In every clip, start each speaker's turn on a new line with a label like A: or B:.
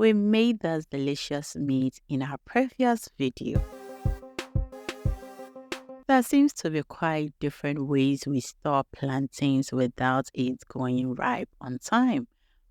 A: We made this delicious meat in our previous video. There seems to be quite different ways we store plantains without it going ripe on time.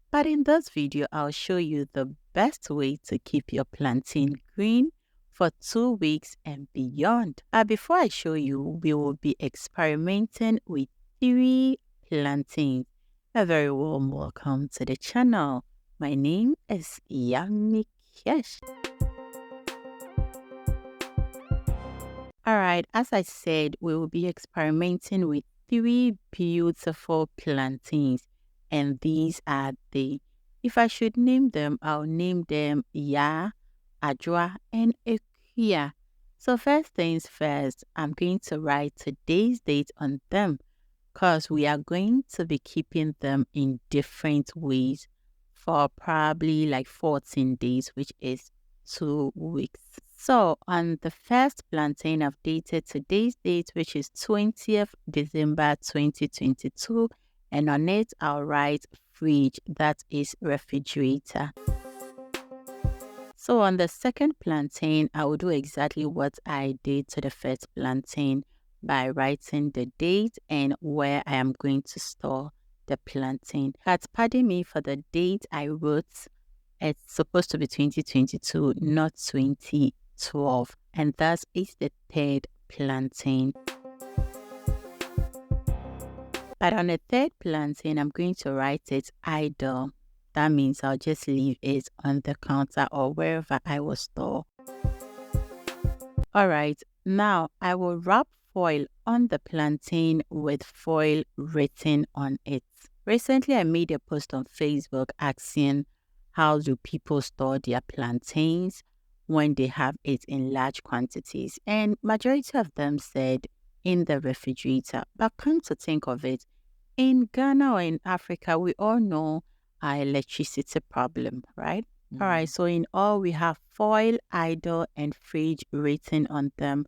A: But in this video, I'll show you the best way to keep your plantain green for 2 weeks and beyond. Before I show you, we will be experimenting with 3 plantains. A very warm welcome to the channel. My name is Yummy Kesh. Alright, as I said, we will be experimenting with 3 beautiful plantains. And these are if I should name them, I'll name them Ya, Ajwa, and Ekuya. So first things first, I'm going to write today's date on them because we are going to be keeping them in different ways for probably like 14 days, which is 2 weeks. So on the first plantain, I've dated today's date, which is 20th December 2022. And on it, I'll write fridge, that is refrigerator. So on the second plantain, I will do exactly what I did to the first plantain by writing the date and where I am going to store the plantain. But pardon me for the date I wrote. It's supposed to be 2022, not 2012. And thus is the third plantain. But on the third plantain, I'm going to write it idle. That means I'll just leave it on the counter or wherever I will store. Alright, now I will wrap foil on the plantain with foil written on it. Recently, I made a post on Facebook asking how do people store their plantains when they have it in large quantities, and majority of them said in the refrigerator. But come to think of it, in Ghana or in Africa, we all know our electricity problem, right? All right, so in all, we have foil, idle, and fridge written on them.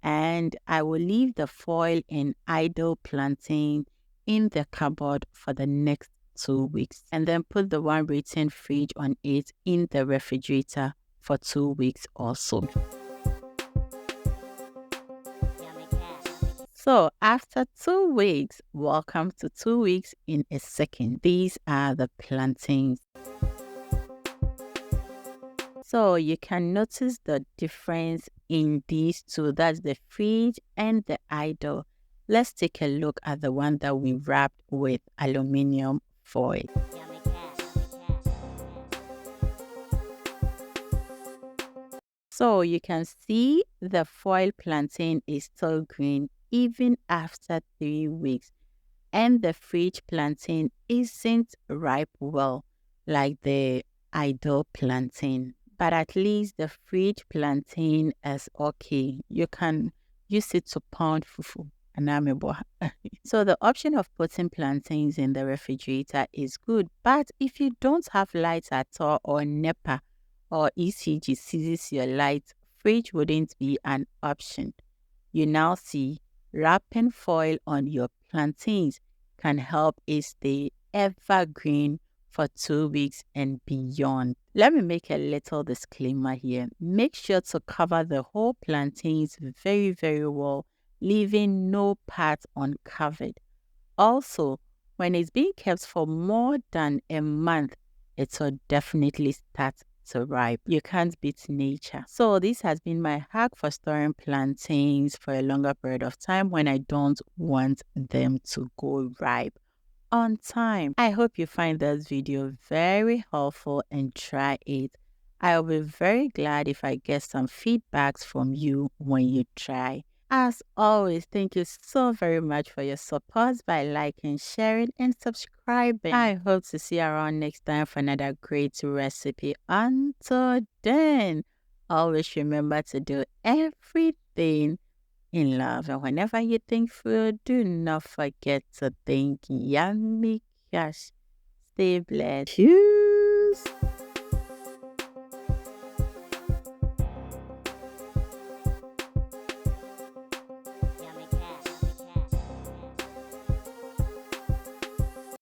A: And I will leave the foil and idle plantain in the cupboard for the next 2 weeks. And then put the one written fridge on it in the refrigerator for 2 weeks also. So after 2 weeks, welcome to 2 weeks in a second. These are the plantains. So you can notice the difference in these two. That's the fridge and the idle. Let's take a look at the one that we wrapped with aluminum foil. So you can see the foil plantain is still green even after 3 weeks, and the fridge plantain isn't ripe well like the idle plantain, but at least the fridge plantain is okay. You can use it to pound fufu. So the option of putting plantains in the refrigerator is good, but if you don't have lights at all or NEPA or ECG seizes your light, fridge wouldn't be an option. You now see wrapping foil on your plantains can help it stay evergreen for 2 weeks and beyond. Let me make a little disclaimer here. Make sure to cover the whole plantains very, very well, leaving no part uncovered. Also, when it's being kept for more than a month, it will definitely start to ripe. You can't beat nature. So this has been my hack for storing plantains for a longer period of time when I don't want them to go ripe on time. I hope you find this video very helpful and try it. I'll be very glad if I get some feedbacks from you when you try. As always, thank you so very much for your support by liking, sharing, and subscribing. I hope to see you around next time for another great recipe. Until then, always remember to do everything in love. And whenever you think food, do not forget to think yummy cash. Stay blessed.